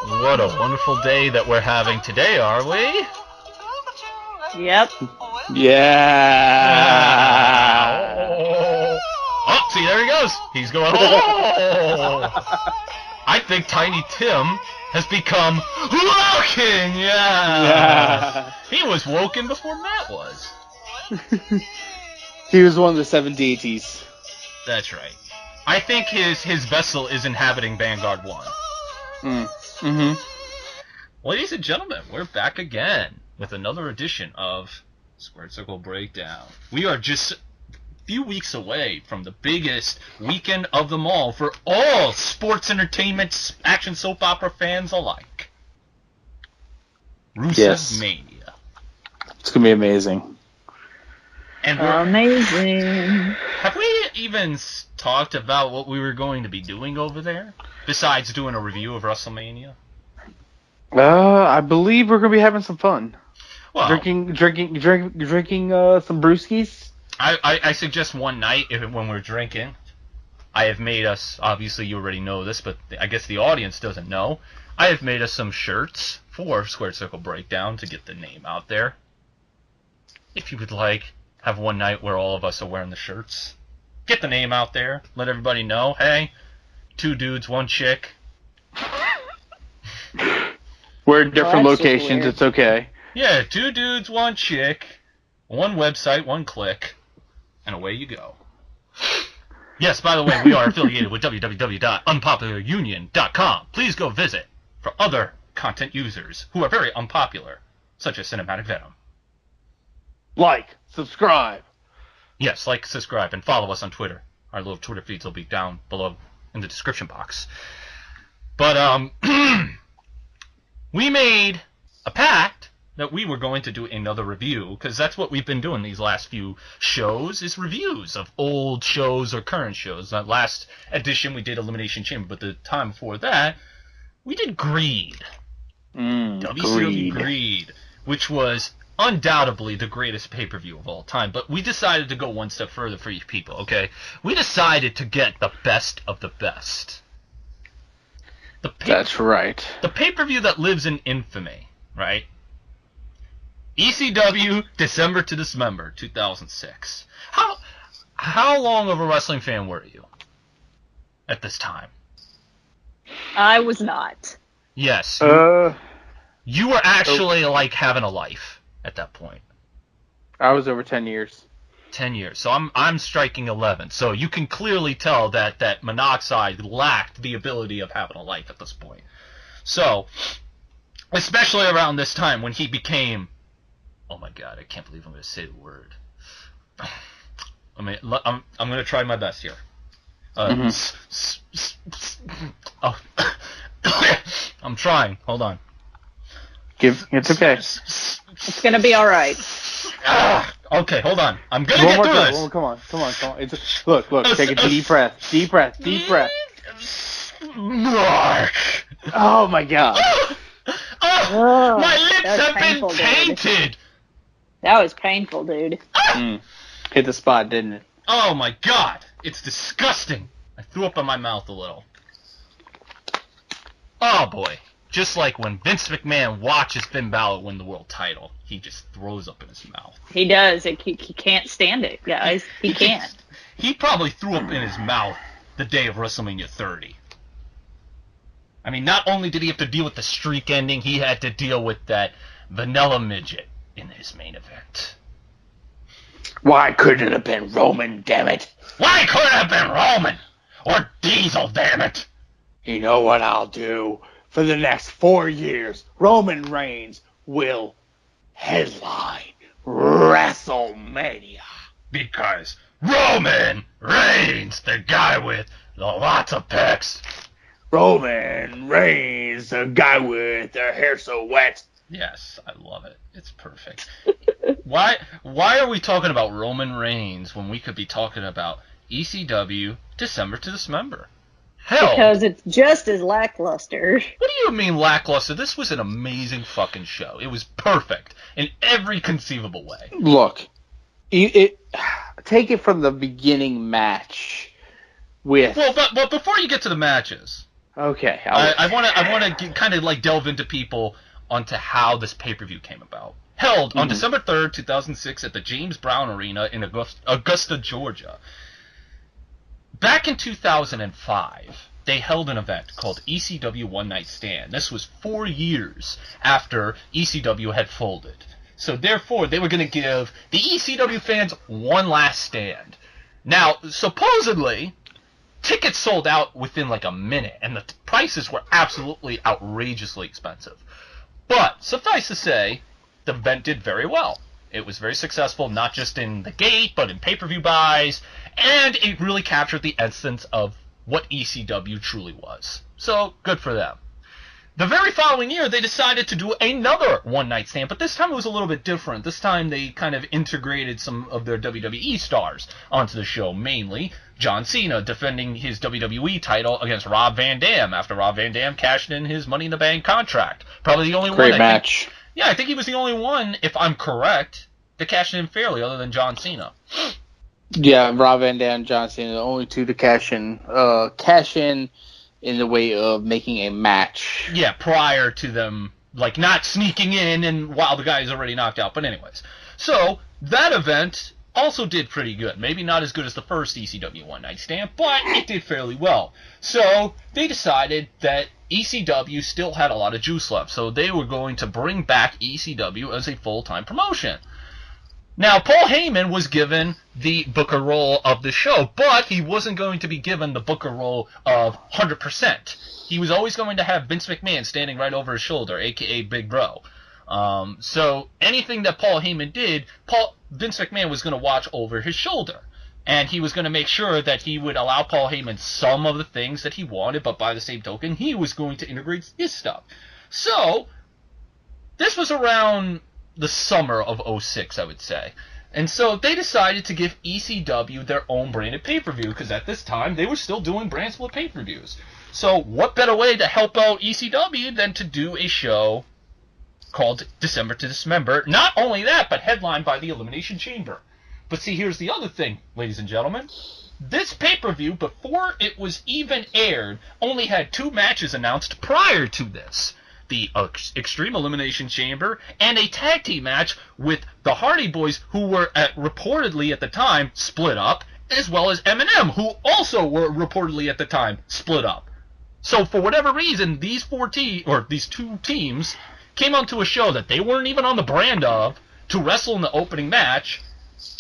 What a wonderful day that we're having today, are we? Yep. Yeah. Oh, see, there he goes. He's going, oh! I think Tiny Tim has become woken. Yeah. He was woken before Matt was. He was one of the 7 deities. That's right. I think his vessel is inhabiting Vanguard 1. Mm-hmm. Ladies and gentlemen, we're back again with another edition of Squared Circle Breakdown. We are just a few weeks away from the biggest weekend of them all for all sports entertainment, action soap opera fans alike. Rusev Mania. It's going to be amazing. And amazing. Have we even talked about what we were going to be doing over there? Besides doing a review of WrestleMania? I believe we're going to be having some fun. Well, drinking some brewskis. I suggest one night, when we're drinking, I have made us, obviously you already know this, but I guess the audience doesn't know, I have made us some shirts for Squared Circle Breakdown to get the name out there. If you would like, have one night where all of us are wearing the shirts. Get the name out there. Let everybody know, hey, 2 dudes, 1 chick. We're in different locations, it's okay. Yeah, 2 dudes, 1 chick, 1 website, 1 click, and away you go. Yes, by the way, we are affiliated with www.unpopularunion.com. Please go visit for other content users who are very unpopular, such as Cinematic Venom. Like, subscribe. Yes, like, subscribe, and follow us on Twitter. Our little Twitter feeds will be down below in the description box. But, we made a pact that we were going to do another review, because that's what we've been doing these last few shows, is reviews of old shows or current shows. That last edition we did Elimination Chamber, but the time before that, we did Greed. WCW Greed, which was undoubtedly the greatest pay-per-view of all time, but we decided to go one step further for you people, okay? We decided to get the best of the best. That's right. The pay-per-view that lives in infamy, right? ECW, December to Dismember, 2006. How long of a wrestling fan were you at this time? I was not. Yes. You were actually, like, having a life at that point. I was over 10 years. 10 years. So I'm striking 11. So you can clearly tell that Monoxide lacked the ability of having a life at this point. So, especially around this time when he became... Oh my god, I can't believe I'm going to say the word. I mean, I'm going to try my best here. I'm trying. Hold on. It's okay. It's going to be alright. Okay, hold on. I'm going to get through this. Come on. Look, take a deep breath. Deep breath. Mark. Oh my god. My lips have been painted. Dude. That was painful, dude. Hit the spot, didn't it? Oh my god. It's disgusting. I threw up in my mouth a little. Oh boy. Just like when Vince McMahon watches Finn Balor win the world title, he just throws up in his mouth. He does. He can't stand it, guys. He can't. He probably threw up in his mouth the day of WrestleMania 30. I mean, not only did he have to deal with the streak ending, he had to deal with that vanilla midget in his main event. Why couldn't it have been Roman, damn it? Why couldn't it have been Roman? Or Diesel, damn it? You know what I'll do? For the next 4 years, Roman Reigns will headline WrestleMania. Because Roman Reigns, the guy with the lots of pecs. Roman Reigns, the guy with the hair so wet. Yes, I love it. It's perfect. Why are we talking about Roman Reigns when we could be talking about ECW December to Dismember? Hell. Because it's just as lackluster. What do you mean lackluster? This was an amazing fucking show. It was perfect in every conceivable way. Look, take it from the beginning match with... Well, but before you get to the matches... Okay. I want to kind of like delve into people onto how this pay-per-view came about. Held on December 3rd, 2006 at the James Brown Arena in Augusta, Georgia. Back in 2005, they held an event called ECW One Night Stand. This was 4 years after ECW had folded. So therefore, they were going to give the ECW fans one last stand. Now, supposedly, tickets sold out within like a minute, and the prices were absolutely outrageously expensive. But, suffice to say, the event did very well. It was very successful, not just in the gate, but in pay-per-view buys, and it really captured the essence of what ECW truly was. So, good for them. The very following year, they decided to do another one-night stand, but this time it was a little bit different. This time they kind of integrated some of their WWE stars onto the show, mainly John Cena defending his WWE title against Rob Van Dam after Rob Van Dam cashed in his Money in the Bank contract. Probably the only one. Great match. I think he was the only one, if I'm correct, that cashed in fairly, other than John Cena. Yeah, Rob Van Dam, John Cena, the only two to cash in in the way of making a match. Yeah, prior to them, like, not sneaking in and while the guy's already knocked out. But anyways, so that event also did pretty good. Maybe not as good as the first ECW One Night Stand, but it did fairly well. So they decided that ECW still had a lot of juice left, so they were going to bring back ECW as a full-time promotion. Now, Paul Heyman was given the booker role of the show, but he wasn't going to be given the booker role of 100%. He was always going to have Vince McMahon standing right over his shoulder, a.k.a. Big Bro. So anything that Paul Heyman did, Vince McMahon was going to watch over his shoulder. And he was going to make sure that he would allow Paul Heyman some of the things that he wanted, but by the same token, he was going to integrate his stuff. So, this was around the summer of 06, I would say. And so they decided to give ECW their own branded pay-per-view, because at this time they were still doing brand split pay-per-views. So what better way to help out ECW than to do a show called December to Dismember? Not only that, but headlined by the Elimination Chamber. But see, here's the other thing, ladies and gentlemen. This pay-per-view, before it was even aired, only had 2 matches announced prior to this. The Extreme Elimination Chamber, and a tag team match with the Hardy Boys, who were reportedly at the time split up, as well as M&M, who also were reportedly at the time split up. So for whatever reason, these 2 teams came onto a show that they weren't even on the brand of to wrestle in the opening match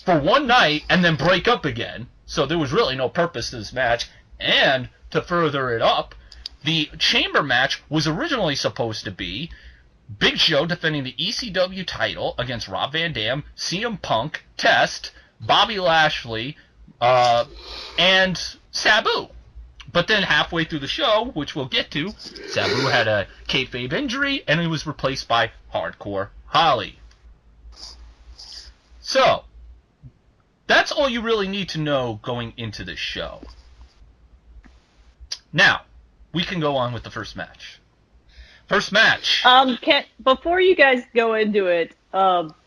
for one night and then break up again. So there was really no purpose to this match. And to further it up, the Chamber match was originally supposed to be Big Show defending the ECW title against Rob Van Dam, CM Punk, Test, Bobby Lashley, and Sabu. But then halfway through the show, which we'll get to, Sabu had a kayfabe injury, and he was replaced by Hardcore Holly. So, that's all you really need to know going into this show. Now, we can go on with the first match. First match. Before you guys go into it,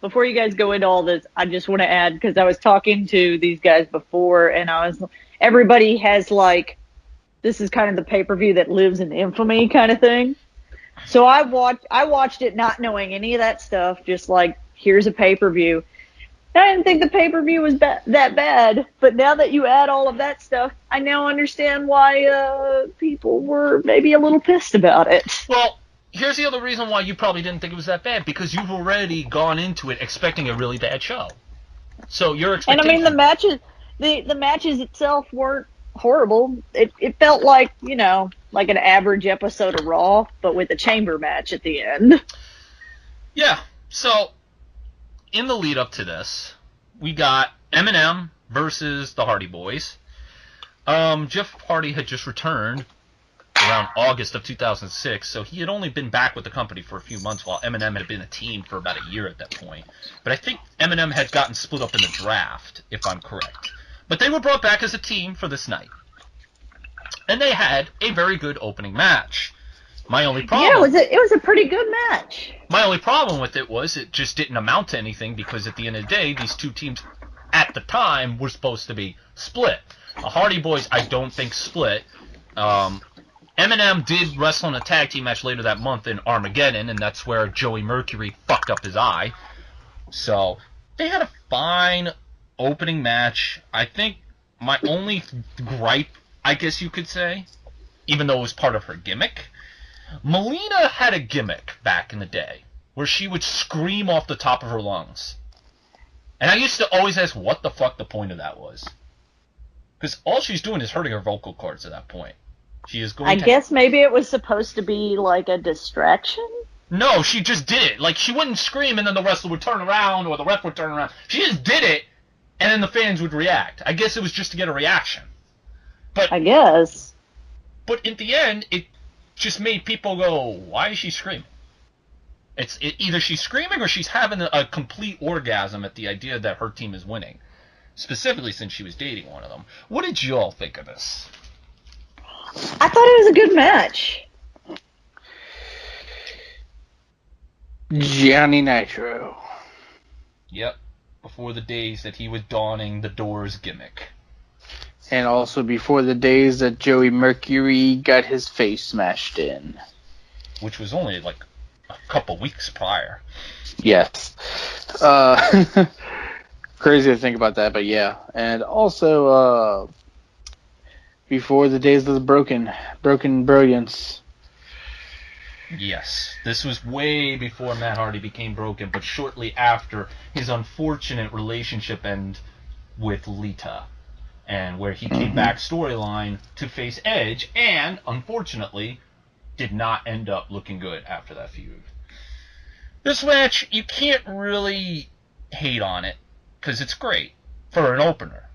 before you guys go into all this, I just want to add, because I was talking to these guys before, and everybody has like, this is kind of the pay-per-view that lives in infamy kind of thing. So I watched it not knowing any of that stuff, just like, here's a pay-per-view. I didn't think the pay-per-view was that bad, but now that you add all of that stuff, I now understand why people were maybe a little pissed about it. Well, here's the other reason why you probably didn't think it was that bad, because you've already gone into it expecting a really bad show. So your expectations... And I mean, the matches itself weren't horrible. It felt like, like an average episode of Raw, but with a chamber match at the end. Yeah, so... in the lead up to this, we got M&M versus the Hardy Boys. Jeff Hardy had just returned around August of 2006, so he had only been back with the company for a few months, while M&M had been a team for about a year at that point. But I think M&M had gotten split up in the draft, if I'm correct. But they were brought back as a team for this night. And they had a very good opening match. My only problem... Yeah, it was a pretty good match. My only problem with it was it just didn't amount to anything, because at the end of the day, these 2 teams at the time were supposed to be split. The Hardy Boys, I don't think, split. Eminem did wrestle in a tag team match later that month in Armageddon, and that's where Joey Mercury fucked up his eye. So they had a fine opening match. I think my only gripe, I guess you could say, even though it was part of her gimmick, Melina had a gimmick back in the day where she would scream off the top of her lungs. And I used to always ask what the fuck the point of that was. Because all she's doing is hurting her vocal cords at that point. She is going I to... guess maybe it was supposed to be like a distraction? No, she just did it. Like, she wouldn't scream and then the wrestler would turn around or the ref would turn around. She just did it and then the fans would react. I guess it was just to get a reaction. But I guess. But in the end, it just made people go, why is she screaming? Either she's screaming or she's having a complete orgasm at the idea that her team is winning. Specifically since she was dating one of them. What did you all think of this? I thought it was a good match. Johnny Nitro. Yep. Before the days that he was donning the Doors gimmick. And also before the days that Joey Mercury got his face smashed in. Which was only like a couple weeks prior. Yes. Crazy to think about that, but yeah. And also, before the days of the broken brilliance. Yes, this was way before Matt Hardy became broken, but shortly after his unfortunate relationship end with Lita, and where he came back storyline to face Edge, and unfortunately did not end up looking good after that feud. This match, you can't really hate on it, because it's great for an opener.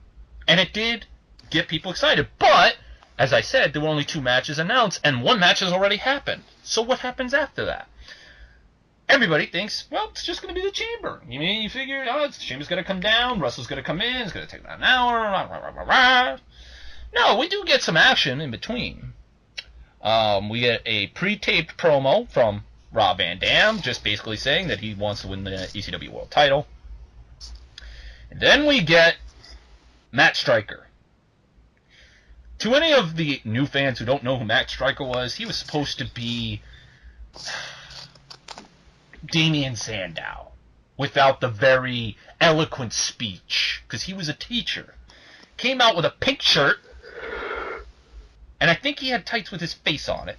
And it did get people excited, but, as I said, there were only 2 matches announced, and 1 match has already happened. So what happens after that? Everybody thinks, well, it's just going to be the Chamber. You mean, you figure, the Chamber's going to come down, Russell's going to come in, it's going to take about an hour, rah, rah, rah, rah, rah. No, we do get some action in between. We get a pre-taped promo from Rob Van Dam, just basically saying that he wants to win the ECW World title. And then we get Matt Striker. To any of the new fans who don't know who Matt Striker was, he was supposed to be Damien Sandow without the very eloquent speech, because he was a teacher. Came out with a pink shirt, and I think he had tights with his face on it.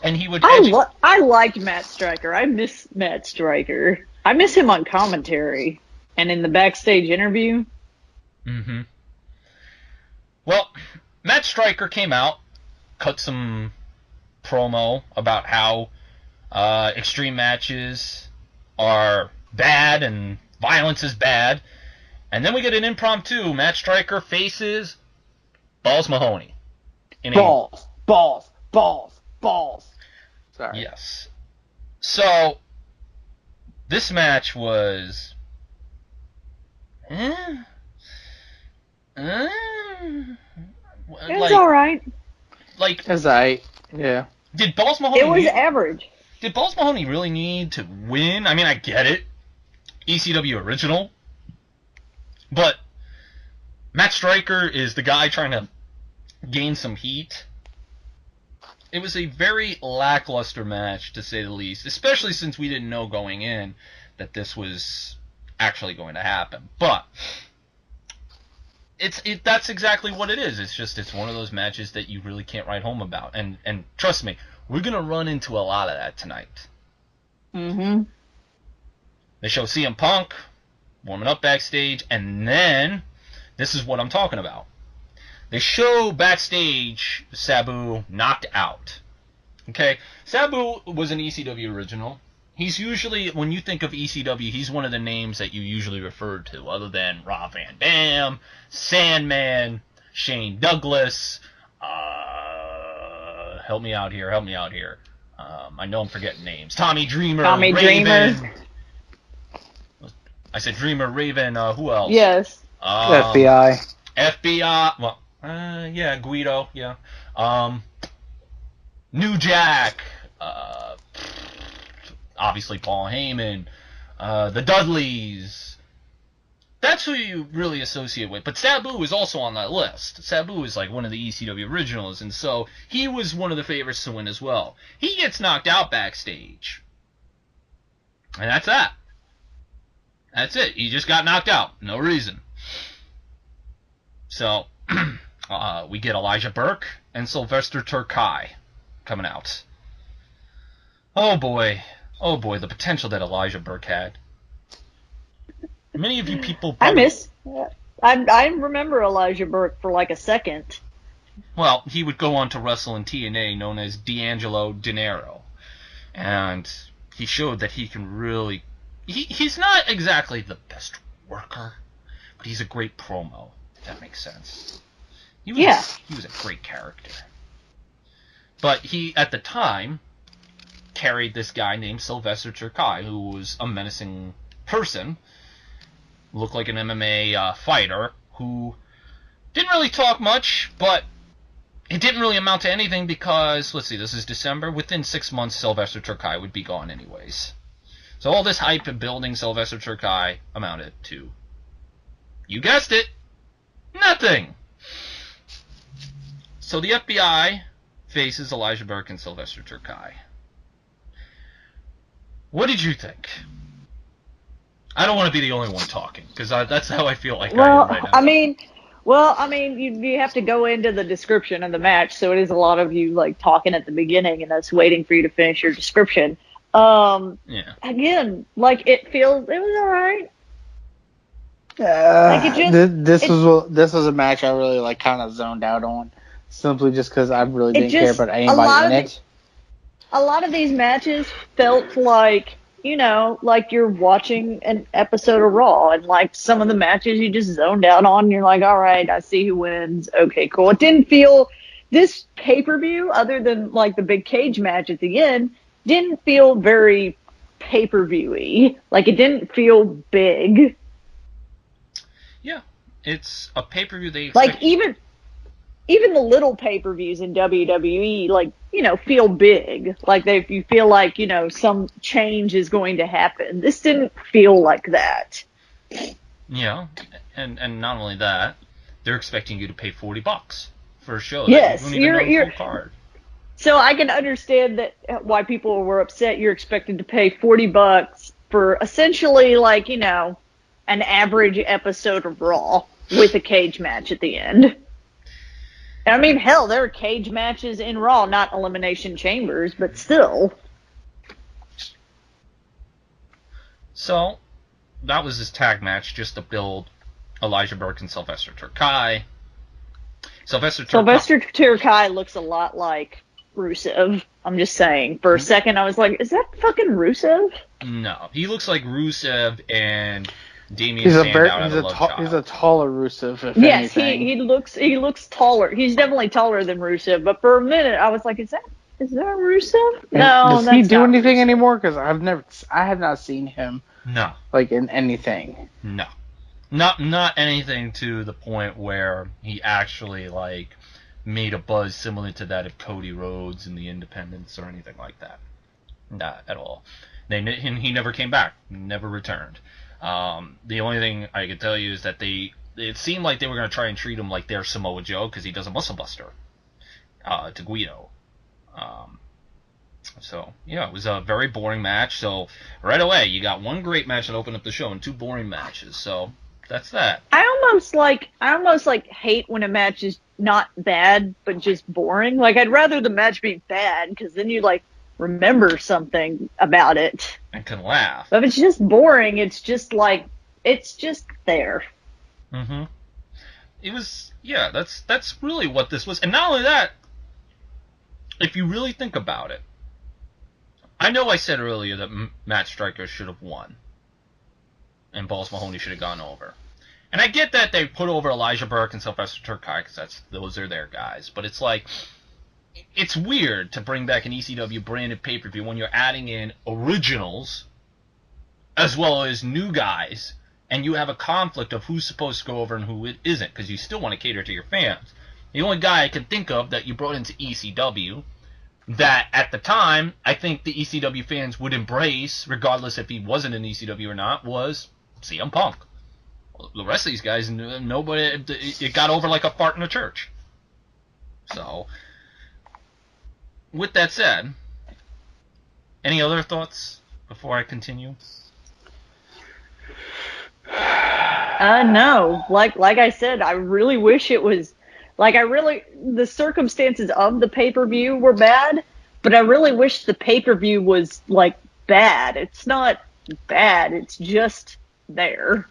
And he would... I liked Matt Striker. I miss Matt Striker. I miss him on commentary and in the backstage interview. Mm-hmm. Well, Matt Striker came out, cut some promo about how extreme matches are bad and violence is bad. And then we get an impromptu. Matt Striker faces Balls Mahoney. Balls. Sorry. Yes. So, this match was... It was alright. Like, As yeah. Did Balls Mahoney... It was average. Did Balls Mahoney really need to win? I mean, I get it. ECW original. But Matt Striker is the guy trying to gain some heat. It was a very lackluster match, to say the least, especially since we didn't know going in that this was actually going to happen. But that's exactly what it is. It's one of those matches that you really can't write home about. And trust me, we're going to run into a lot of that tonight. Mm-hmm. They show CM Punk warming up backstage, and then this is what I'm talking about. They show backstage Sabu knocked out. Okay? Sabu was an ECW original. He's usually, when you think of ECW, he's one of the names that you usually refer to, other than Rob Van Dam, Sandman, Shane Douglas. Help me out here. I know I'm forgetting names. Tommy Dreamer. Raven. I said Dreamer, Raven, who else? Yes. FBI. Well, yeah, Guido, yeah. New Jack, obviously Paul Heyman, the Dudleys, That's who you really associate with. But Sabu is also on that list. Sabu is like one of the ECW originals, and so he was one of the favorites to win as well. He gets knocked out backstage. And that's that. That's it. He just got knocked out. No reason. So, we get Elijah Burke and Sylvester Terkay coming out. Oh boy, the potential that Elijah Burke had. Many of you people probably... I remember Elijah Burke for like a second. Well, he would go on to wrestle in TNA, known as D'Angelo Dinero. And he showed that he can really... He's not exactly the best worker, but he's a great promo, if that makes sense. He was a great character. But he, at the time, carried this guy named Sylvester Terkay, who was a menacing person, looked like an MMA fighter, who didn't really talk much, but it didn't really amount to anything because, let's see, this is December. Within 6 months, Sylvester Terkay would be gone anyways. So all this hype and building Sylvester Terkay amounted to, you guessed it, nothing. So the FBI faces Elijah Burke and Sylvester Terkay. What did you think? I don't want to be the only one talking, because that's how I feel like I am right now. I mean, you have to go into the description of the match, so it is a lot of you like talking at the beginning, and us waiting for you to finish your description. Again, like it was all right. This was a match I really like, kind of zoned out on, simply just because I really didn't care about anybody in it. A lot of these matches felt like, like you're watching an episode of Raw, and like some of the matches you just zoned out on, and you're like, all right, I see who wins. Okay, cool. It didn't feel, this pay-per-view, other than like the big cage match at the end, didn't feel very pay-per-view-y. Like, it didn't feel big. Yeah, it's a pay-per-view they expect. Like, even the little pay-per-views in WWE, like, feel big. Like, you feel like, some change is going to happen. This didn't feel like that. Yeah, and not only that, they're expecting you to pay $40 for a show. Yes, that you don't even know the full card. So I can understand that why people were upset. You're expected to pay $40 for essentially, like, an average episode of Raw with a cage match at the end. And I mean, hell, there are cage matches in Raw, not Elimination Chambers, but still. So, that was his tag match, just to build Elijah Burke and Sylvester Terkay. Sylvester Terkay looks a lot like Rusev. I'm just saying. For a second, I was like, is that fucking Rusev? No. He looks like Rusev and Damien Sandow. He's a taller Rusev, if yes, anything. he looks taller. He's definitely taller than Rusev, but for a minute, I was like, is that Rusev? No, does he do anything anymore? Because I have not seen him. No. Like, in anything. No. Not anything to the point where he actually, like, made a buzz similar to that of Cody Rhodes and the Independents or anything like that. Not at all. He never came back. Never returned. The only thing I can tell you is that it seemed like they were going to try and treat him like their Samoa Joe because he does a muscle buster to Guido. So, yeah, it was a very boring match. So, right away, you got one great match that opened up the show and two boring matches. So, that's that. I almost hate when a match is not bad, but just boring. Like, I'd rather the match be bad, because then you, like, remember something about it. And can laugh. But if it's just boring, it's just, like, it's just there. Mm-hmm. It was, yeah, that's really what this was. And not only that, if you really think about it, I know I said earlier that Matt Striker should have won. And Balls Mahoney should have gone over. And I get that they put over Elijah Burke and Sylvester Terkay, because those are their guys. But it's like, it's weird to bring back an ECW branded pay-per-view when you're adding in originals as well as new guys, and you have a conflict of who's supposed to go over and who it isn't, because you still want to cater to your fans. The only guy I can think of that you brought into ECW that at the time I think the ECW fans would embrace, regardless if he wasn't in ECW or not, was CM Punk. The rest of these guys, nobody, it got over like a fart in a church. So, with that said, any other thoughts before I continue? No. Like I said, I really wish it was the circumstances of the pay-per-view were bad, but I really wish the pay-per-view was like bad. It's not bad, it's just there.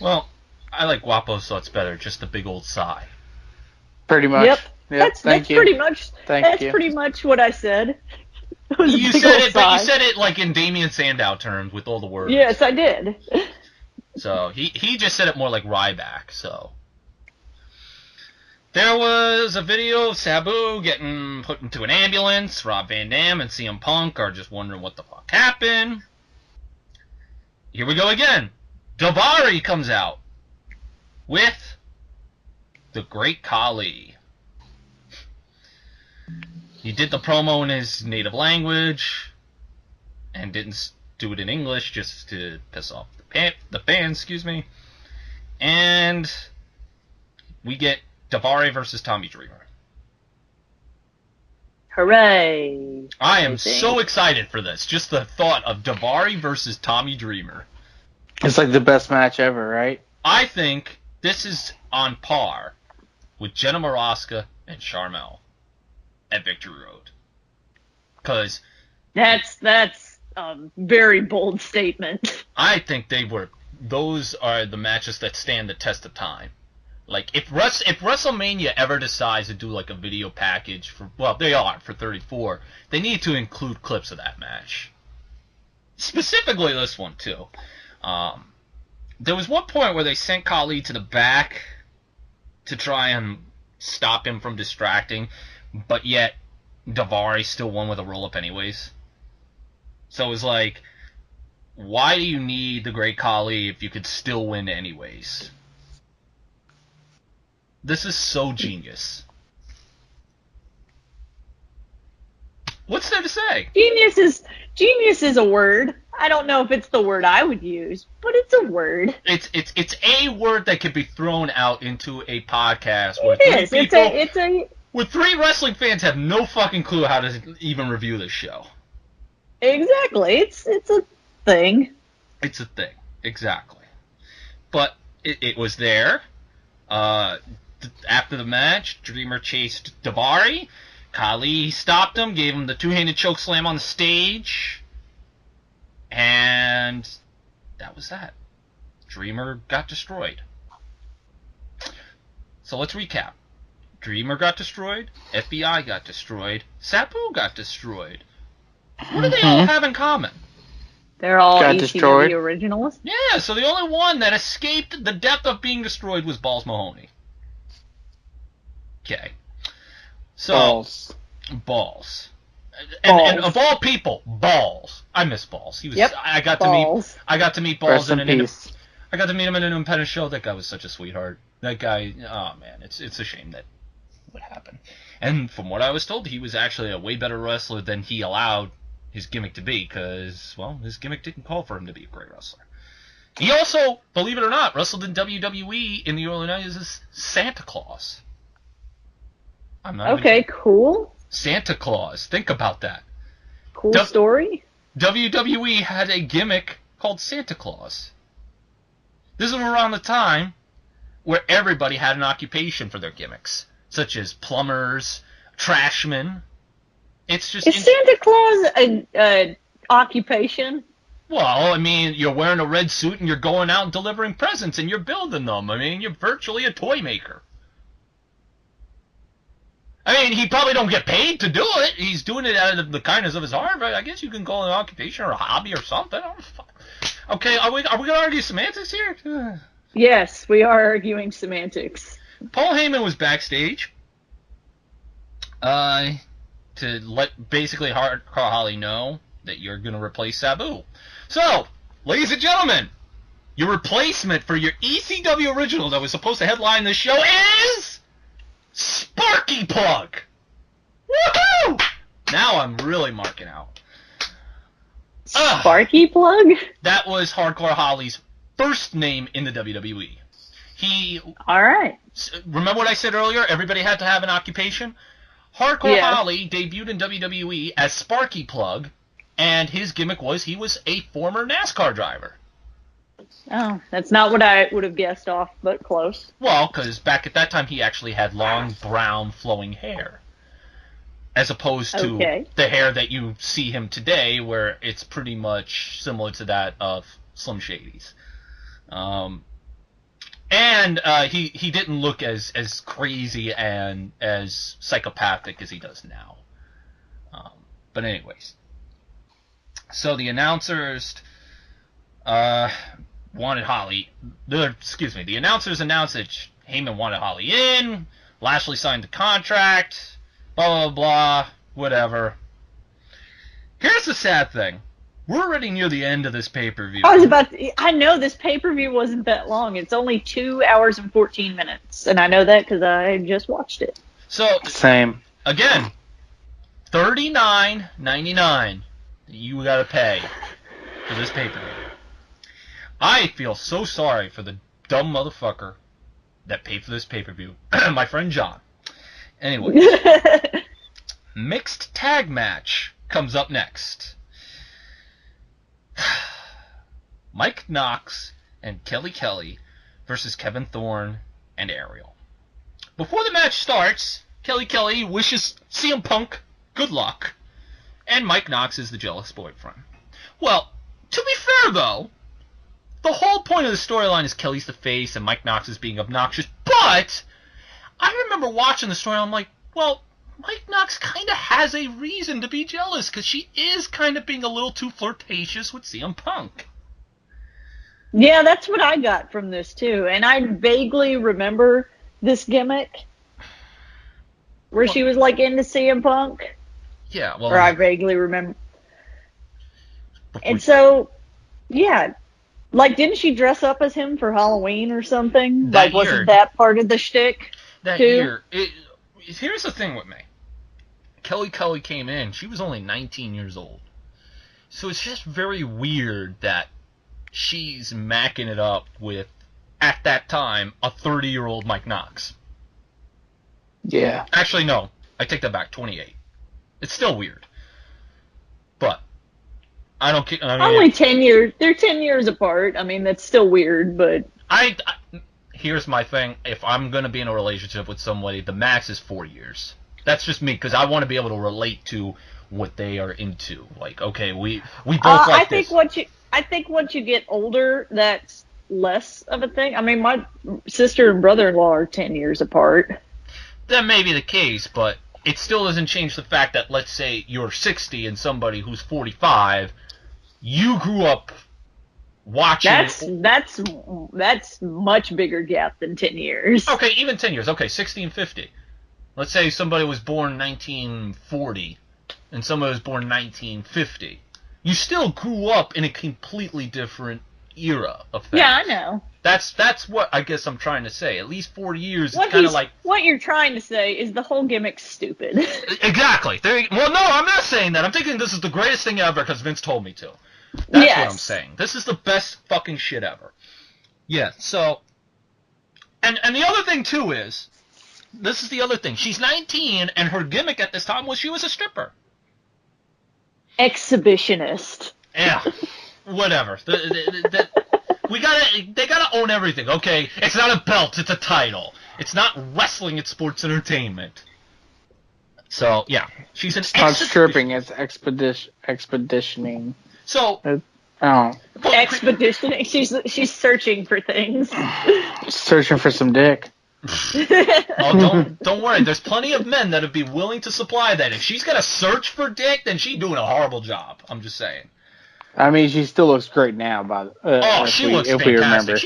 Well, I like Guapo's thoughts better, just a big old sigh. Pretty much. Yep. That's Thank you. pretty much Thank you. pretty much what I said. It was a You big said old it, but sigh. you said it like in Damien Sandow terms with all the words. Yes, I did. So he just said it more like Ryback. So there was a video of Sabu getting put into an ambulance. Rob Van Dam and CM Punk are just wondering what the fuck happened. Here we go again. Daivari comes out with the Great Khali. He did the promo in his native language and didn't do it in English just to piss off the fans, excuse me. And we get Daivari versus Tommy Dreamer. Hooray. I am so excited for this. Just the thought of Daivari versus Tommy Dreamer. It's like the best match ever, right? I think this is on par with Jenna Maraska and Sharmell at Victory Road. Because That's a very bold statement. I think those are the matches that stand the test of time. Like, if WrestleMania ever decides to do, like, a video package for 34, they need to include clips of that match. Specifically this one, too. There was one point where they sent Khali to the back to try and stop him from distracting, but yet Daivari still won with a roll-up anyways. So it was like, why do you need the Great Khali if you could still win anyways? This is so genius. What's there to say? Genius is a word. I don't know if it's the word I would use, but it's a word. It's a word that could be thrown out into a podcast where three wrestling fans have no fucking clue how to even review this show. Exactly. It's a thing. It's a thing. Exactly. But it was there. After the match, Dreamer chased Daivari. Khali stopped him, gave him the two-handed choke slam on the stage. And that was that. Dreamer got destroyed. So let's recap. Dreamer got destroyed. FBI got destroyed. Sabu got destroyed. What do they all have in common? They're all Got ECW destroyed. originals. Yeah, so the only one that escaped the death of being destroyed was Balls Mahoney. Okay. So, Balls. And of all people, Balls. I miss Balls. He was. Yep, I got Balls. to meet Balls Rest in peace. I got to meet him in an independent show. That guy was such a sweetheart. That guy. Oh man, it's a shame that would happen. And from what I was told, he was actually a way better wrestler than he allowed his gimmick to be, because, well, his gimmick didn't call for him to be a great wrestler. He also, believe it or not, wrestled in WWE in the early 90s as Santa Claus. Cool. Santa Claus. Think about that. Cool story. WWE had a gimmick called Santa Claus. This is around the time where everybody had an occupation for their gimmicks, such as plumbers, trashmen. It's just... Is Santa Claus an occupation? Well, I mean, you're wearing a red suit and you're going out and delivering presents and you're building them. I mean, you're virtually a toy maker. I mean, he probably don't get paid to do it. He's doing it out of the kindness of his heart, but I guess you can call it an occupation or a hobby or something. Okay, are we going to argue semantics here? Yes, we are arguing semantics. Paul Heyman was backstage to let basically Carl Holly know that you're going to replace Sabu. So, ladies and gentlemen, your replacement for your ECW original that was supposed to headline this show is Sparky Plug. Woohoo! Now I'm really marking out. Sparky Plug? That was Hardcore Holly's first name in the WWE. All right. Remember what I said earlier? Everybody had to have an occupation? Hardcore Yes. Holly debuted in WWE as Sparky Plug, and his gimmick was he was a former NASCAR driver. Oh, that's not what I would have guessed off, but close. Well, because back at that time he actually had long, brown, flowing hair. As opposed to the hair that you see him today, where it's pretty much similar to that of Slim Shady's. And he didn't look as crazy and as psychopathic as he does now. But anyways. So the announcers wanted Holly... The announcers announced that Heyman wanted Holly in, Lashley signed the contract, blah, blah, blah, whatever. Here's the sad thing. We're already near the end of this pay-per-view. I know this pay-per-view wasn't that long. It's only 2 hours and 14 minutes. And I know that because I just watched it. So, same. Again, $39.99 you gotta pay for this pay-per-view. I feel so sorry for the dumb motherfucker that paid for this pay-per-view. My friend John. Anyway. Mixed tag match comes up next. Mike Knox and Kelly Kelly versus Kevin Thorne and Ariel. Before the match starts, Kelly Kelly wishes CM Punk good luck, and Mike Knox is the jealous boyfriend. Well, to be fair though, the whole point of the storyline is Kelly's the face and Mike Knox is being obnoxious, but I remember watching the story, I'm like, well, Mike Knox kind of has a reason to be jealous, because she is kind of being a little too flirtatious with CM Punk. Yeah, that's what I got from this, too. And I vaguely remember this gimmick where she was, like, into CM Punk. Yeah, well... Or I vaguely remember. And so, yeah. Like, didn't she dress up as him for Halloween or something? That like, year, wasn't that part of the shtick? That too? year. Here's the thing with me. Kelly Kelly came in. She was only 19 years old. So it's just very weird that she's macking it up with, at that time, a 30-year-old Mike Knox. Yeah. Actually, no. I take that back. 28. It's still weird. But I don't... I mean, only 10 years. They're 10 years apart. I mean, that's still weird, but... Here's my thing. If I'm going to be in a relationship with somebody, the max is 4 years. That's just me, because I want to be able to relate to what they are into. Like, okay, we both like this. I think once you get older, that's less of a thing. I mean, my sister and brother-in-law are 10 years apart. That may be the case, but it still doesn't change the fact that, let's say, you're 60 and somebody who's 45, you grew up watching... That's much bigger gap than 10 years. Okay, even 10 years. Okay, 60 and 50. Let's say somebody was born 1940 and somebody was born 1950. You still grew up in a completely different era of things. Yeah, I know. That's what I guess I'm trying to say. At least 40 years is kind of like... What you're trying to say is the whole gimmick's stupid. Exactly. Well, no, I'm not saying that. I'm thinking this is the greatest thing ever because Vince told me to. That's what I'm saying. This is the best fucking shit ever. Yeah, so... And the other thing, too, is... This is the other thing. She's 19, and her gimmick at this time was she was a stripper. Exhibitionist. Yeah. Whatever. They gotta own everything, okay? It's not a belt, it's a title. It's not wrestling, it's sports entertainment. So, yeah. She's an It's not stripping, it's expeditioning. So... Expeditioning. She's searching for things. Searching for some dick. Oh, don't worry. There's plenty of men that would be willing to supply that. If she's got to search for dick, then she's doing a horrible job. I'm just saying. I mean, she still looks great now. She looks fantastic.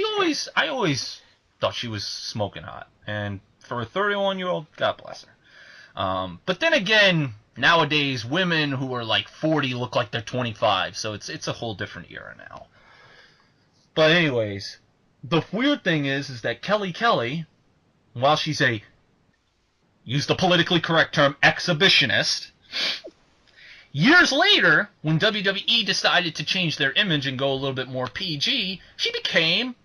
I always thought she was smoking hot, and for a 31-year-old, God bless her. But then again, nowadays women who are like 40 look like they're 25, so it's a whole different era now. But anyways, the weird thing is that Kelly Kelly, while she's use the politically correct term, exhibitionist, Years later, when WWE decided to change their image and go a little bit more PG, she became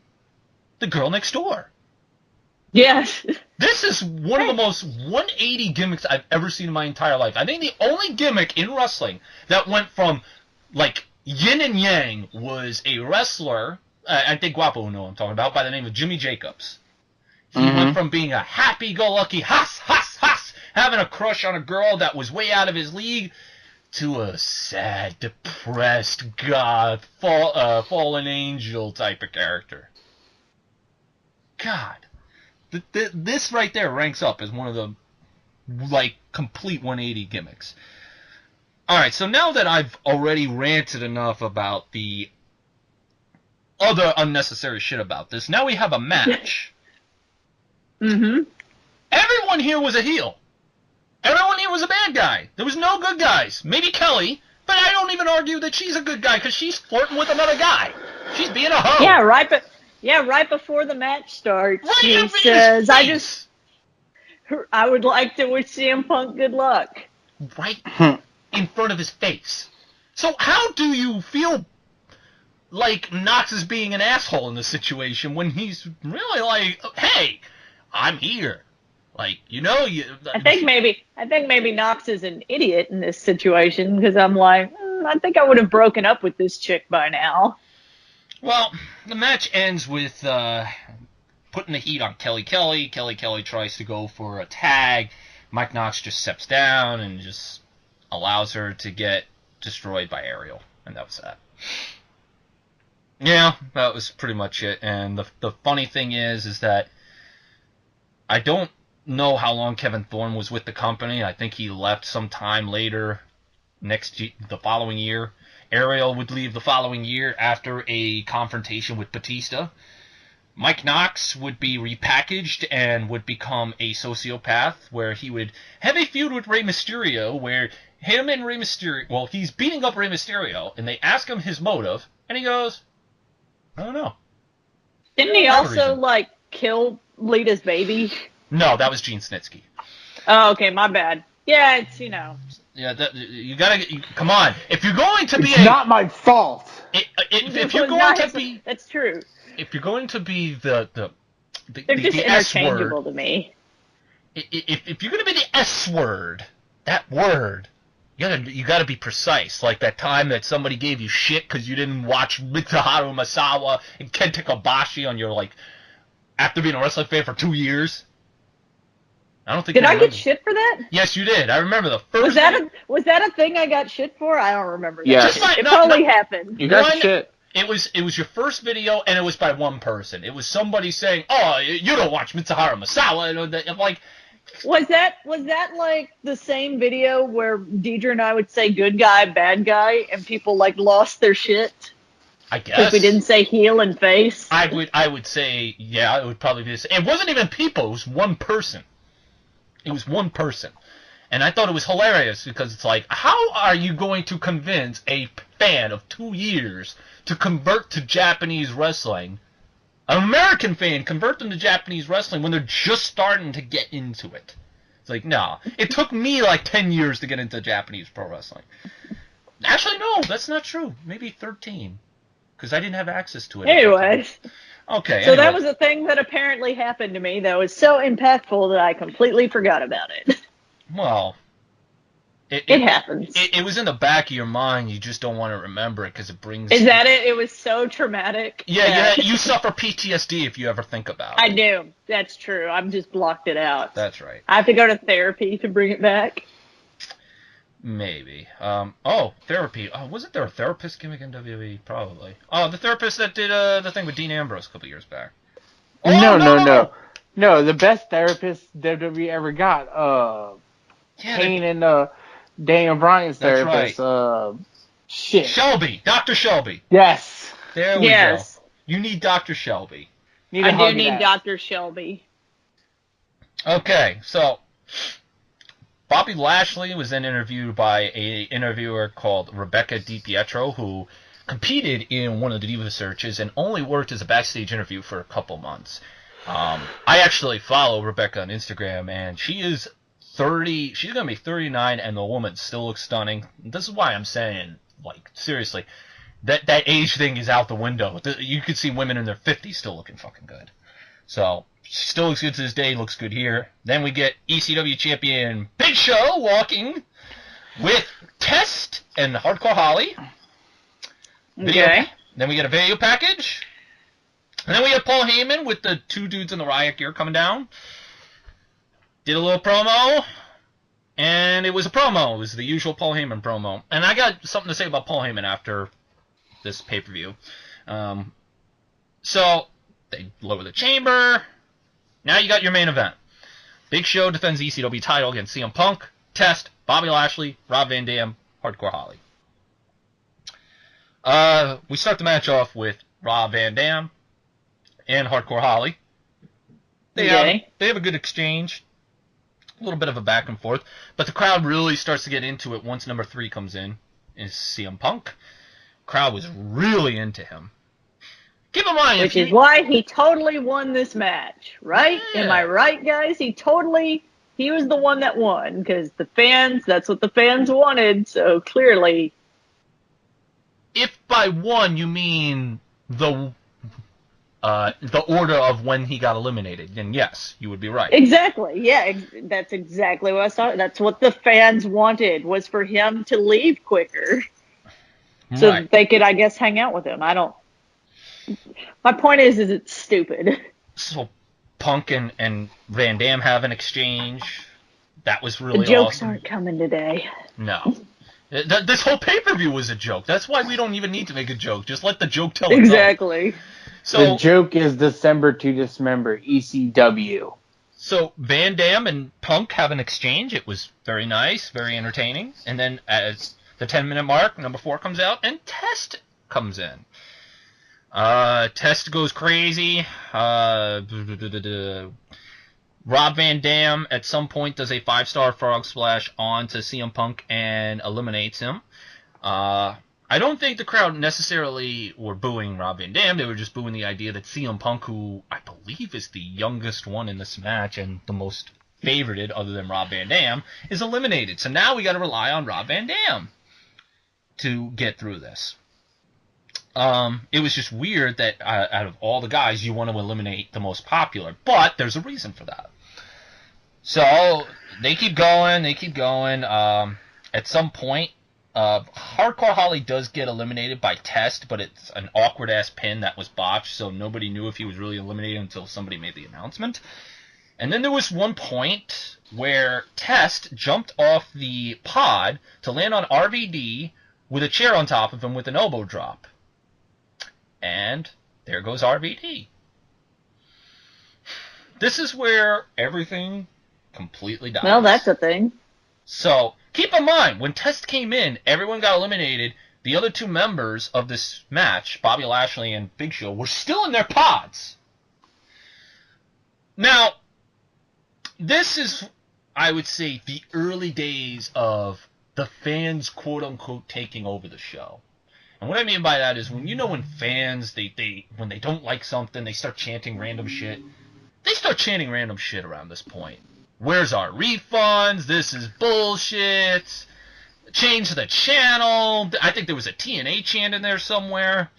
the girl next door. Yes. This is one of the most 180 gimmicks I've ever seen in my entire life. I think the only gimmick in wrestling that went from, like, yin and yang was a wrestler, I think Guapo know what I'm talking about, by the name of Jimmy Jacobs. He went from being a happy-go-lucky, having a crush on a girl that was way out of his league, to a sad, depressed, goth, fallen angel type of character. God. This right there ranks up as one of the, like, complete 180 gimmicks. Alright, so now that I've already ranted enough about the other unnecessary shit about this, now we have a match. Everyone here was a heel. Everyone here was a bad guy. There was no good guys. Maybe Kelly, but I don't even argue that she's a good guy because she's flirting with another guy. She's being a hoe. Yeah, right before the match starts, Right she says, I would like to wish CM Punk good luck. Right in front of his face. So how do you feel like Knox is being an asshole in this situation when he's really like, hey, I'm here. Like, you know, I think maybe Knox is an idiot in this situation because I'm like, I think I would have broken up with this chick by now. Well, the match ends with putting the heat on Kelly Kelly. Kelly Kelly tries to go for a tag. Mike Knox just steps down and just allows her to get destroyed by Ariel. And that was that. Yeah, that was pretty much it. And the funny thing is that I don't know how long Kevin Thorne was with the company. I think he left sometime later the following year. Ariel would leave the following year after a confrontation with Batista. Mike Knox would be repackaged and would become a sociopath where he would have a feud with Rey Mysterio where him and Rey Mysterio, well, he's beating up Rey Mysterio and they ask him his motive and he goes, I don't know. Didn't he also, like, kill Lita's baby? No, that was Gene Snitsky. Oh, okay, my bad. Yeah, it's, you know. Yeah, you gotta come on. If you're going to be it's not my fault. If you're going to be, that's true. If you're going to be the they're just interchangeable S-word, to me. If you're going to be the S word, that word, you gotta be precise. Like that time that somebody gave you shit because you didn't watch Mitsuharu Misawa and Kenta Kobashi on your after being a wrestling fan for 2 years. I don't think. Did I get shit for that? Yes, you did. I remember the first. Was that a thing I got shit for? I don't remember. That. Yes. It probably happened. You got shit. It was your first video, and it was by one person. It was somebody saying, "Oh, you don't watch Mitsuharu Misawa." And I'm like, was that like the same video where Deidre and I would say "good guy, bad guy" and people lost their shit? I guess. Because we didn't say heel and face. I would say, yeah, it would probably be the same. It wasn't even people. It was one person. It was one person. And I thought it was hilarious because it's like, how are you going to convince a fan of 2 years to convert to Japanese wrestling? An American fan convert them to Japanese wrestling when they're just starting to get into it. It's like, no. It took me 10 years to get into Japanese pro wrestling. Actually, no, that's not true. Maybe 13. Because I didn't have access to it. Anyways. Okay. So that was a thing that apparently happened to me that was so impactful that I completely forgot about it. Well, it happens. It was in the back of your mind. You just don't want to remember it because it brings. Is that it? It was so traumatic. Yeah. You suffer PTSD if you ever think about it. I do. That's true. I've just blocked it out. That's right. I have to go to therapy to bring it back. Maybe. Therapy. Wasn't there a therapist gimmick in WWE? Probably. Oh, the therapist that did the thing with Dean Ambrose a couple years back. No. The best therapist WWE ever got. Kane and Daniel Bryan's therapist. Right. Shit. Shelby. Dr. Shelby. Yes. There we go. You need Dr. Shelby. I do need Dr. Shelby. Okay, so Bobby Lashley was then interviewed by an interviewer called Rebecca DiPietro, who competed in one of the Diva searches and only worked as a backstage interview for a couple months. I actually follow Rebecca on Instagram, and she is 30. She's gonna be 39, and the woman still looks stunning. This is why I'm saying, like, seriously, that age thing is out the window. You could see women in their 50s still looking fucking good. So she still looks good to this day. Looks good here. Then we get ECW champion Big Show walking with Test and Hardcore Holly. Okay. Then we get a video package. And then we have Paul Heyman with the two dudes in the riot gear coming down. Did a little promo. And it was a promo. It was the usual Paul Heyman promo. And I got something to say about Paul Heyman after this pay-per-view. So, they lower the chamber. Now you got your main event. Big Show defends the ECW title against CM Punk, Test, Bobby Lashley, Rob Van Dam, Hardcore Holly. We start the match off with Rob Van Dam and Hardcore Holly. They have a good exchange. A little bit of a back and forth. But the crowd really starts to get into it once number 3 comes in. Is CM Punk. Crowd was really into him. Keep in mind, which is why he totally won this match, right? Yeah. Am I right, guys? He was the one that won because that's what the fans wanted. So clearly, if by one you mean the order of when he got eliminated, then yes, you would be right. Exactly. Yeah, that's exactly what I thought. That's what the fans wanted, was for him to leave quicker, so that they could, I guess, hang out with him. My point is it's stupid. So Punk and Van Dam have an exchange. That was really awesome. The jokes aren't coming today. No. This whole pay-per-view was a joke. That's why we don't even need to make a joke. Just let the joke tell itself. Exactly. So the joke is December to Dismember, ECW. So Van Dam and Punk have an exchange. It was very nice, very entertaining. And then as the 10-minute mark, number 4 comes out, and Test comes in. Test goes crazy. Rob Van Dam at some point does a 5-star frog splash onto CM Punk and eliminates him. I don't think the crowd necessarily were booing Rob Van Dam. They were just booing the idea that CM Punk, who I believe is the youngest one in this match and the most favorited other than Rob Van Dam, is eliminated. So now we got to rely on Rob Van Dam to get through this. It was just weird that out of all the guys, you want to eliminate the most popular. But there's a reason for that. So they keep going. At some point, Hardcore Holly does get eliminated by Test, but it's an awkward-ass pin that was botched, so nobody knew if he was really eliminated until somebody made the announcement. And then there was one point where Test jumped off the pod to land on RVD with a chair on top of him with an elbow drop. And there goes RVD. This is where everything completely dies. Well, that's a thing. So, keep in mind, when Test came in, everyone got eliminated. The other 2 members of this match, Bobby Lashley and Big Show, were still in their pods. Now, this is, I would say, the early days of the fans, quote-unquote, taking over the show. And what I mean by that is when fans, when they don't like something, they start chanting random shit. They start chanting random shit around this point. Where's our refunds? This is bullshit. Change the channel. I think there was a TNA chant in there somewhere.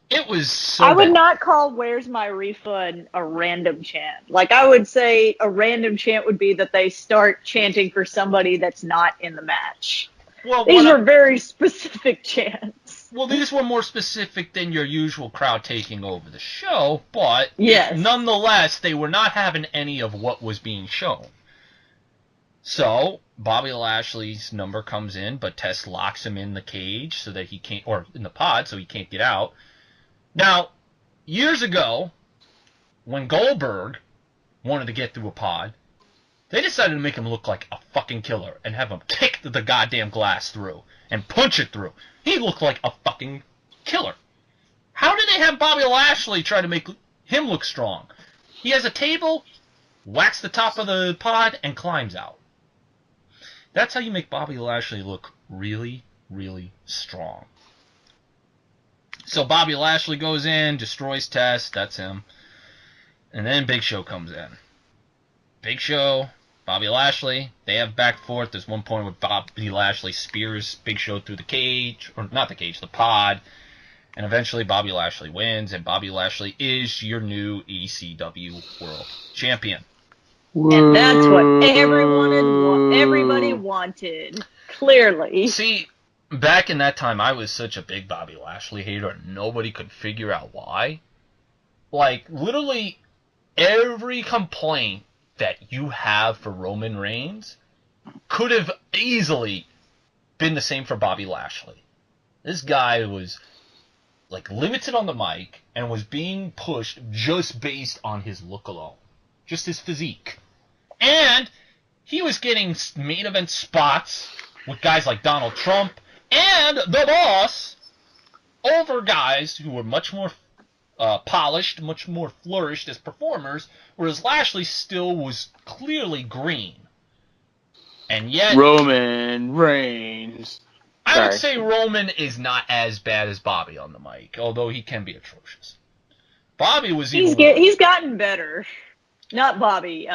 It was so I would bad. not call "Where's my refund" a random chant. Like, I would say a random chant would be that they start chanting for somebody that's not in the match. Well, These were very specific chants. Well, these were more specific than your usual crowd taking over the show, but yes, nonetheless, they were not having any of what was being shown. So, Bobby Lashley's number comes in, but Test locks him in the cage so that he can't, or in the pod so he can't get out. Now, years ago, when Goldberg wanted to get through a pod, they decided to make him look like a fucking killer and have him kick the goddamn glass through and punch it through. He looked like a fucking killer. How did they have Bobby Lashley try to make him look strong? He has a table, whacks the top of the pod, and climbs out. That's how you make Bobby Lashley look really, really strong. So Bobby Lashley goes in, destroys Test, that's him. And then Big Show comes in. Big Show, Bobby Lashley, they have back and forth. There's one point where Bobby Lashley spears Big Show through the cage, or not the cage, the pod, and eventually Bobby Lashley wins, and Bobby Lashley is your new ECW World Champion. And that's what everybody wanted, clearly. See, back in that time, I was such a big Bobby Lashley hater, and nobody could figure out why. Like, literally, every complaint that you have for Roman Reigns could have easily been the same for Bobby Lashley. This guy was, like, limited on the mic and was being pushed just based on his look alone. Just his physique. And he was getting main event spots with guys like Donald Trump and the Boss over guys who were much more polished, much more flourished as performers, whereas Lashley still was clearly green. And yet... Roman Reigns. I would say Roman is not as bad as Bobby on the mic, although he can be atrocious. Bobby was even He's gotten better. Not Bobby,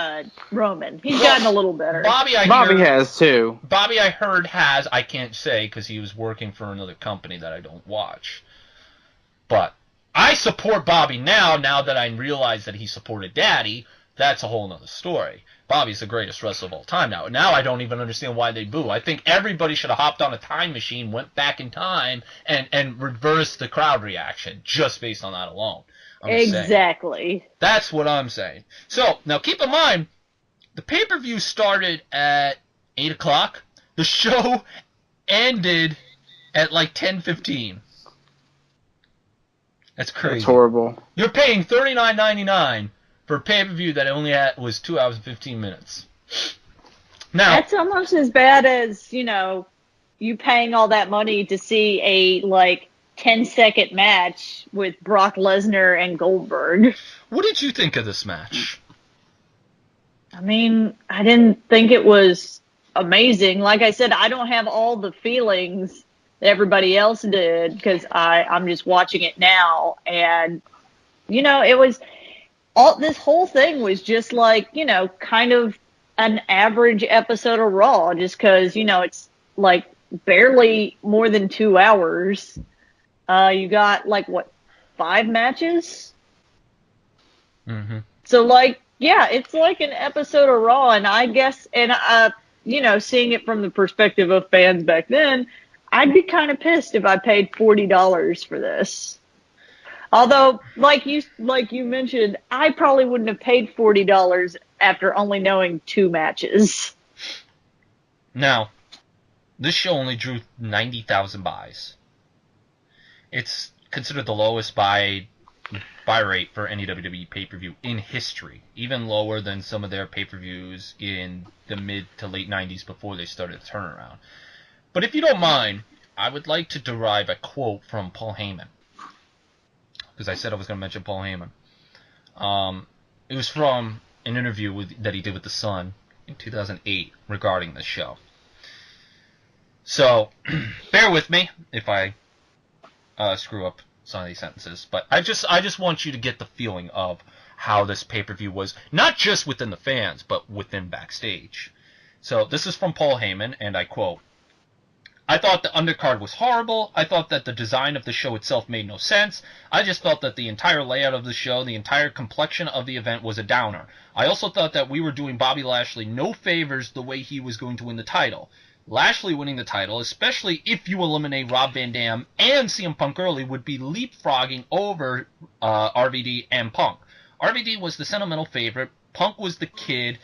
Roman. He's gotten a little better. Bobby has too. Bobby, I heard, has. I can't say because he was working for another company that I don't watch. But I support Bobby now that I realize that he supported Daddy. That's a whole nother story. Bobby's the greatest wrestler of all time now. Now I don't even understand why they boo. I think everybody should have hopped on a time machine, went back in time, and reversed the crowd reaction just based on that alone. Exactly. That's what I'm saying. So, now keep in mind, the pay-per-view started at 8 o'clock. The show ended at like 10:15. That's crazy. That's horrible. You're paying $39.99 for a pay-per-view that only was 2 hours and 15 minutes. Now, that's almost as bad as, you paying all that money to see a, 10-second match with Brock Lesnar and Goldberg. What did you think of this match? I mean, I didn't think it was amazing. Like I said, I don't have all the feelings that everybody else did because I'm just watching it now. And, it was this whole thing was just kind of an average episode of Raw just because, it's barely more than 2 hours. You got 5 matches? Mm-hmm. So it's like an episode of Raw, and I guess, seeing it from the perspective of fans back then, I'd be kind of pissed if I paid $40 for this. Although, like you mentioned, I probably wouldn't have paid $40 after only knowing 2 matches. Now, this show only drew 90,000 buys. It's considered the lowest buy rate for any WWE pay-per-view in history, even lower than some of their pay-per-views in the mid to late 90s before they started the turnaround. But if you don't mind, I would like to derive a quote from Paul Heyman, because I said I was going to mention Paul Heyman. It was from an interview that he did with The Sun in 2008 regarding this show. So, bear with me if I screw up some of these sentences, but I just want you to get the feeling of how this pay-per-view was, not just within the fans, but within backstage. So this is from Paul Heyman, and I quote, "I thought the undercard was horrible. I thought that the design of the show itself made no sense. I just felt that the entire layout of the show, the entire complexion of the event was a downer. I also thought that we were doing Bobby Lashley no favors the way he was going to win the title. Lashley winning the title, especially if you eliminate Rob Van Dam and CM Punk early, would be leapfrogging over RVD and Punk. RVD was the sentimental favorite. Punk was the kid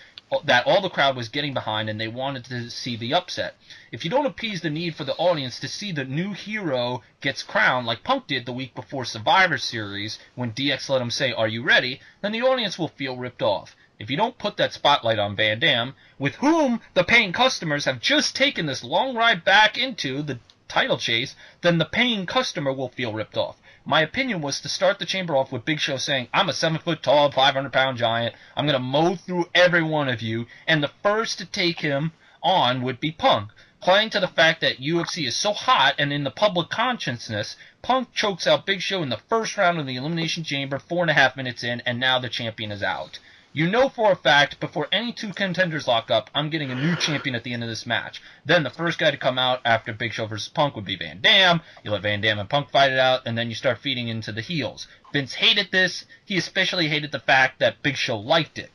that all the crowd was getting behind, and they wanted to see the upset. If you don't appease the need for the audience to see the new hero gets crowned like Punk did the week before Survivor Series when DX let him say, 'Are you ready?' then the audience will feel ripped off. If you don't put that spotlight on Van Dam, with whom the paying customers have just taken this long ride back into the title chase, then the paying customer will feel ripped off. My opinion was to start the chamber off with Big Show saying, 'I'm a 7-foot-tall, 500-pound giant. I'm going to mow through every one of you,' and the first to take him on would be Punk. Playing to the fact that UFC is so hot and in the public consciousness, Punk chokes out Big Show in the first round of the Elimination Chamber 4.5 minutes in, and now the champion is out. You know for a fact, before any two contenders lock up, I'm getting a new champion at the end of this match. Then the first guy to come out after Big Show versus Punk would be Van Dam. You let Van Dam and Punk fight it out, and then you start feeding into the heels. Vince hated this. He especially hated the fact that Big Show liked it.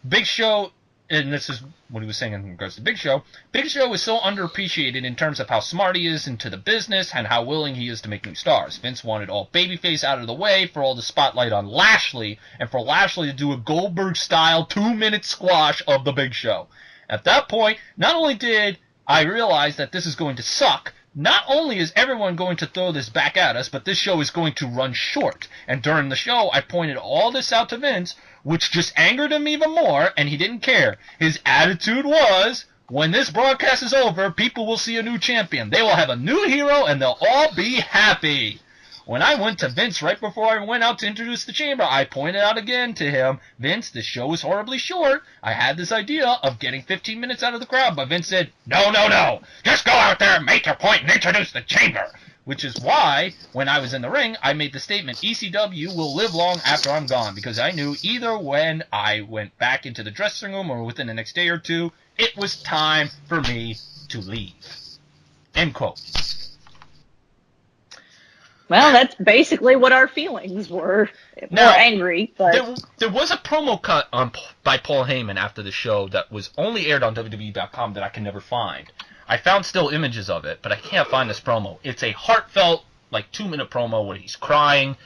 Big Show, and this is what he was saying in regards to Big Show is so underappreciated in terms of how smart he is into the business and how willing he is to make new stars. Vince wanted all babyface out of the way for all the spotlight on Lashley, and for Lashley to do a Goldberg-style 2-minute squash of the Big Show. At that point, not only did I realize that this is going to suck, not only is everyone going to throw this back at us, but this show is going to run short. And during the show, I pointed all this out to Vince, which just angered him even more, and he didn't care. His attitude was, when this broadcast is over, people will see a new champion. They will have a new hero, and they'll all be happy. When I went to Vince right before I went out to introduce the chamber, I pointed out again to him, Vince, this show is horribly short. I had this idea of getting 15 minutes out of the crowd, but Vince said, no. Just go out there and make your point and introduce the chamber. Which is why, when I was in the ring, I made the statement, ECW will live long after I'm gone, because I knew either when I went back into the dressing room or within the next day or two, it was time for me to leave. End quote. Well, that's basically what our feelings were. Now, More angry, but there was a promo cut by Paul Heyman after the show that was only aired on WWE.com that I can never find. I found still images of it, but I can't find this promo. It's a heartfelt, 2-minute promo where he's crying,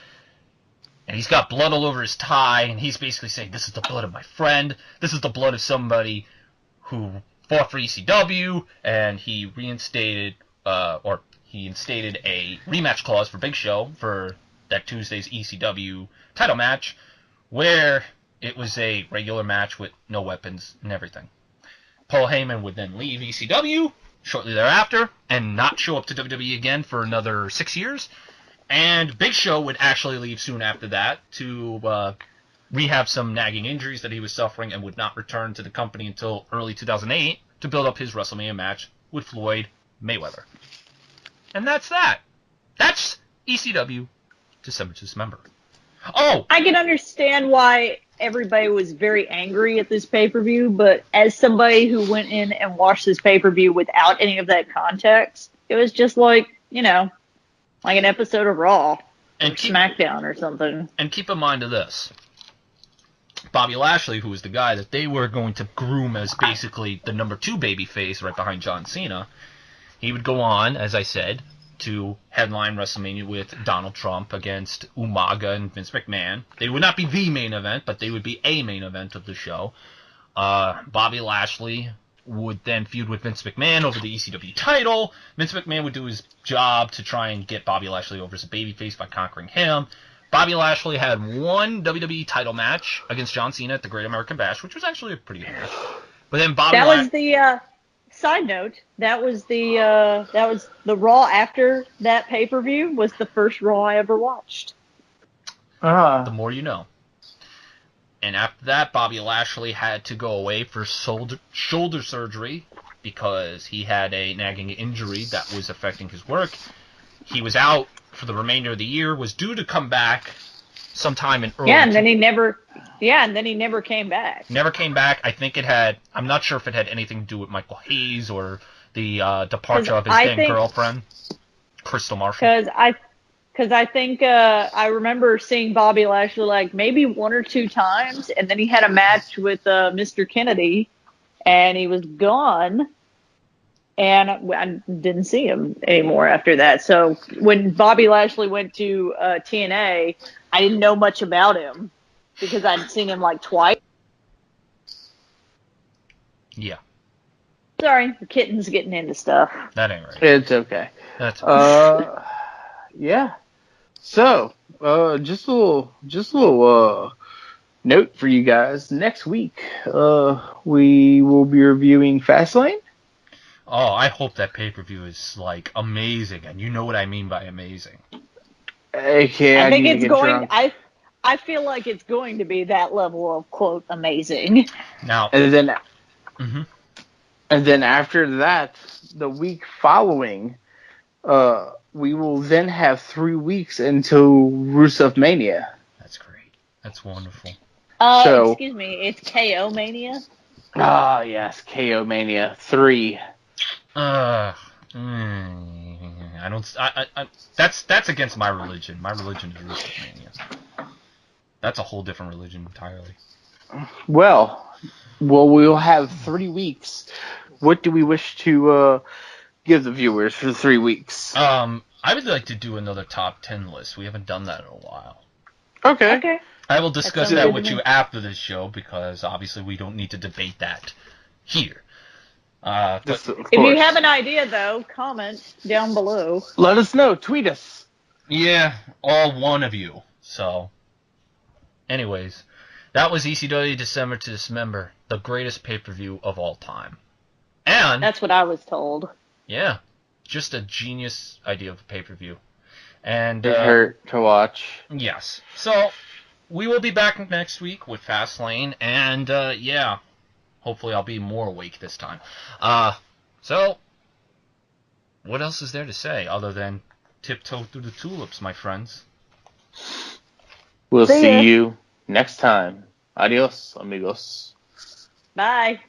and he's got blood all over his tie, and he's basically saying, this is the blood of my friend, this is the blood of somebody who fought for ECW, and he instated a rematch clause for Big Show for that Tuesday's ECW title match, where it was a regular match with no weapons and everything. Paul Heyman would then leave ECW shortly thereafter and not show up to WWE again for another 6 years. And Big Show would actually leave soon after that to rehab some nagging injuries that he was suffering and would not return to the company until early 2008 to build up his WrestleMania match with Floyd Mayweather. And that's that. That's ECW December to Dismember. Oh! I can understand why everybody was very angry at this pay-per-view, but as somebody who went in and watched this pay-per-view without any of that context, it was just like an episode of Raw or SmackDown or something. And keep in mind of this. Bobby Lashley, who was the guy that they were going to groom as basically the number 2 babyface right behind John Cena, he would go on, as I said, to headline WrestleMania with Donald Trump against Umaga and Vince McMahon. They would not be the main event, but they would be a main event of the show. Bobby Lashley would then feud with Vince McMahon over the ECW title. Vince McMahon would do his job to try and get Bobby Lashley over as a babyface by conquering him. Bobby Lashley had one WWE title match against John Cena at the Great American Bash, which was actually a pretty good match. But then was the side note. That was the Raw after that pay-per-view was the first Raw I ever watched. The more you know. And after that, Bobby Lashley had to go away for shoulder surgery because he had a nagging injury that was affecting his work. He was out for the remainder of the year, was due to come back sometime in early... and then he never came back. Never came back. I think I'm not sure if it had anything to do with Michael Hayes or the departure of his girlfriend, Crystal Marshall. Because I think I remember seeing Bobby Lashley maybe 1 or 2 times, and then he had a match with Mr. Kennedy, and he was gone, and I didn't see him anymore after that. So when Bobby Lashley went to TNA, I didn't know much about him because I'd seen him twice. Yeah. Sorry, the kitten's getting into stuff. That ain't right. It's okay. That's okay. Yeah. So, just a little note for you guys. Next week, we will be reviewing Fastlane. Oh, I hope that pay-per-view is amazing, and you know what I mean by amazing. Okay, I think it's going. I feel like it's going to be that level of quote amazing. Now, and then after that, the week following, we will then have 3 weeks until Rusev Mania. That's great. That's wonderful. So- Excuse me, it's KO Mania. Ah, yes, KO Mania 3. I don't. That's against my religion. My religion is WrestleMania. That's a whole different religion entirely. Well, we'll have 3 weeks. What do we wish to give the viewers for the 3 weeks? I would like to do another top 10 list. We haven't done that in a while. Okay. Okay. I will discuss sounds that good with to you me. after this show because obviously we don't need to debate that here. But Just, of If you course. have an idea, though, comment down below. Let us know. Tweet us. yeah, all one of you. So, anyways, that was ECW December to Dismember, the greatest pay-per-view of all time. And That's what I was told. yeah, just a genius idea of a pay-per-view. And It hurt to watch. yes, so we will be back next week with Fastlane, and yeah, hopefully I'll be more awake this time. So what else is there to say other than tiptoe through the tulips, my friends? We'll See ya. see you next time. Adios, amigos. Bye.